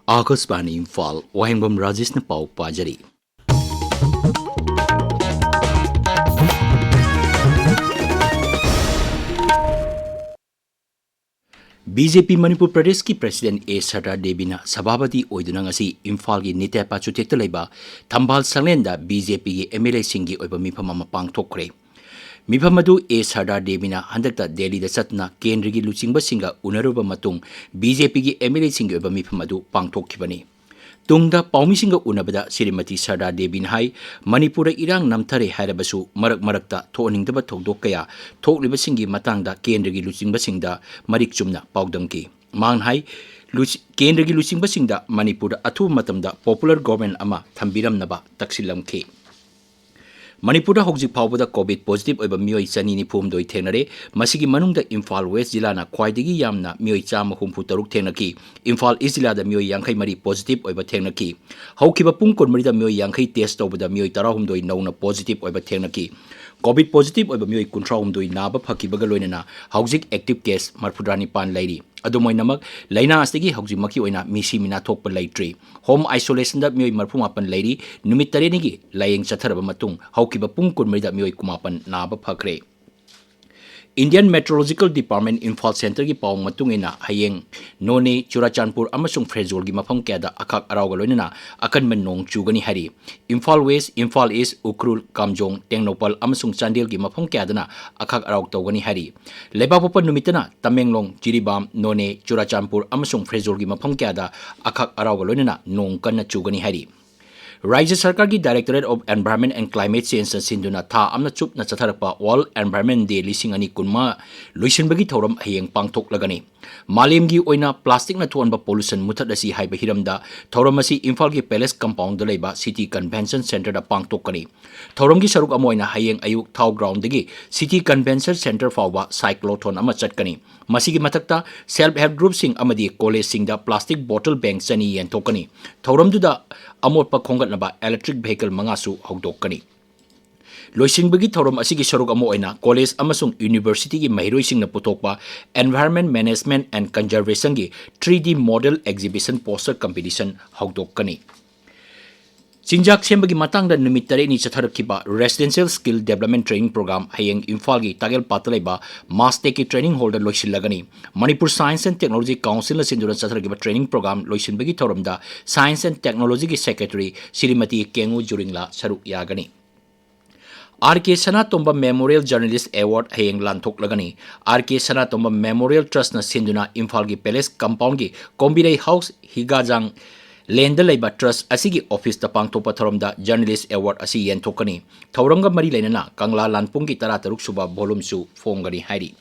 Akasbani Imphal, Wahengbam Rajesh na pau pajari. BJP Manipur Pradesh ki President A. Sardar Debina Sabhabati oiduna ngasi Imphal gi Nitepa chutekta leiba Thambal Sanglenda BJP gi MLA singi oiba mifam ama pangthokre. Mifam adu A. Sardar Debina handakta Delhi da chatna kendra gi luchingba singa unaruba matung BJP gi MLA singi oiba mifam adu pangthokkibani. Tungda paumisinga unabada Srimati Sardar Debina hai Manipura irang namthare harabasu marakta thoaningdaba thokdok kaya thokliba singi matangda kendra gi luchingba singda marik chumna paudamki mang hai kendra gi luchingba singda Manipura athu matamda popular government ama thambiramnaba taksilamki Manipura hojik phawbada COVID positive oiba mioi chani ni phum doi thenare masigi manungda Imphal West jila na khwaidagi yamna mioi chama humpu taruk thenaki Imphal East jila da mioi yankhai mari positive oiba thenaki haukiba pung konmari da mioi yankhai test tawbada mioi tarahum doi nauna positive oiba thenaki COVID positive oiba mioi kuntrahum doi naba phakibaga loinana hojik active case marfudrani pan lairi adumoi namak laina astagi hojik maki oina misi mina thokpa laitri home isolation da mioi marfu mapan lairi numit tareni gi layeng chatharaba matung haukiba pung kunmari da mioi kumapan naba phakre Indian Meteorological Department Imphal Center ki pawng matungina hayeng None Churachandpur amasung Frejol gi mafam kayada akhak arauga loinana akan menong chugani hari Imphal West, Imphal East, Ukrul, Kamjong, Tengnopal amasung Chandel gi mafam kayadana akhak araug tawgani hari Lebapopa numitana Tamenglong, Jiribam, None Churachandpur amasung Frejol gi mafam kayada akhak arauga loinana nong kanna chugani hari Rajya Sarkar ki Directorate of Environment and Climate Change sinduna tha amna chup na chatharpa World Environment Day lising ani kunma loisinbagi thoram hayeng pangthok lagani malem gi oina plastic na thuanba pollution muthat asi haiba hiramda thoram asi Imphal ki Palace compound da leiba City Convention Center da pangthok kani thoram gi saruk amoina hayeng ayuk thau ground dagi City Convention Center fawba cyclotron ama chatkani masigi mathakta self help group sing amadi college sing da plastic bottle bank chani yen thokani thoram du da amot pa khongat naba electric vehicle mangasu hogdokkani loisingbagi thorom asigi saruk amo oina college amasung university gi mahiroi singna putokpa environment management and conservation gi 3D model exhibition poster competition hogdokkani Sinjak sembagi matang dan numit tare ni chatharkiba residential skill development training program hayeng Imphal gi tagel patalaiba master ki training holder loisilagani Manipur Science and Technology Council sindura chatharkiba training program loisinbagi thoromda Science and Technology gi secretary Srimati Kengu Juringla saruk yagani RK Sanatomba Memorial Journalist Award hayeng lanthok lagani RK Sanatomba Memorial Trust na sinduna Imphal gi Palace compound gi Kombirei House Higajang Lenda Laiba Trust asigi office ta pangthopa thoromda Journalist Award asi yen thokani thoromga mari leinana Kangla Lanpung gi 13 suba volume su fongani hairi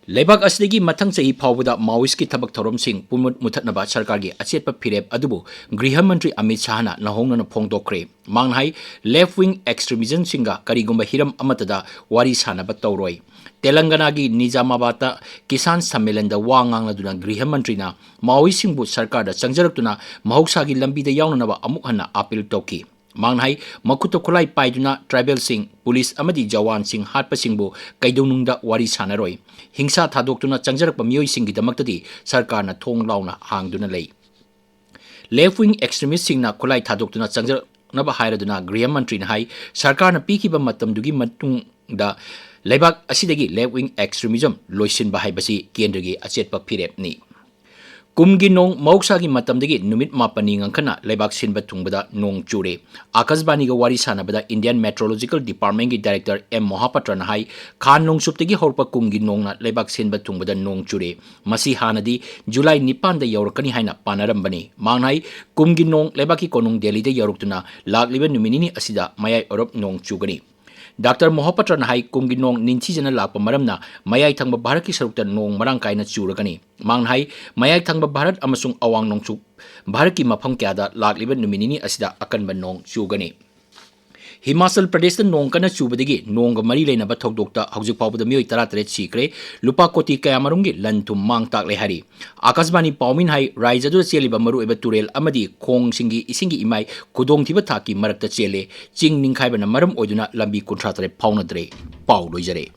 Lebak asigi mathang chahi phawbada Maoist ki thabak thorom sing pumut muthatnaba sarkar gi achetpa phirep adubu Griha Mantri Amit Shah na nahongna phongdokre manghai left wing extremism singa karigumba hiram amatada wari sanaba tawroi Telangana gi Nizamabad Kisan Sammelan da wangang laduna Griha Mantri na Maoist singbu sarkar da changjaratuna mahoksa gi lambi da yawnanaba amuk hanna appeal toki manghai makuto khulai paiduna tribal sing police amadi jawan sing hatpa singbu kaidonungda wari sanaroi hingsa thadoktuna changjarakpa mioi singi damaktadi sarkar na thong launa hangduna lei left wing extremist sing na khulai thadoktuna changjar naba hairaduna Griha Mantri na hai sarkar na pikiba matamdugi matungda Lebak asidagi left wing extremism loisin bahai basi kendra achetpa phirep ni Kumgi nong mauksa gi matamdagi numit mapani ngangkhana lebak sinba tungbada nong chure Akasbani ga wari sanabada Indian Meteorological Department gi Director M Mohapatra na hai khan nong suptagi horpa kumgi nong na lebak sinba tungbada nong chure masi hanadi July 9 da yaurakani haina panarambani mangnai kumgi nong lebaki konung Delhi da yauruktuna lagliba numinini asida mayai orop nong chugani Dr. Mohapatra na hai kumgi nong ninchi jana lakpa maramna mayai thangba Bharat ki sarukta nong marang kaina churagani manghai mayai thangba Bharat amasung awang nong chu Bharat ki mafam kyada lakliba numinini asida akanba nong chugani Himachal Pradesh nong kana chubadagi nong mari leina ba thokdokta hojik pawbada mioi 13 sikre lupa koti kaya marungi lanthum mang tak le hari Akasbani Paumin hai Raija du cheliba maru eba turel amadi khong singi isingi imai kudong thiba thaki marakta chele ching ningkhai bana maram oiduna lambi 13 phaunadre pau loijare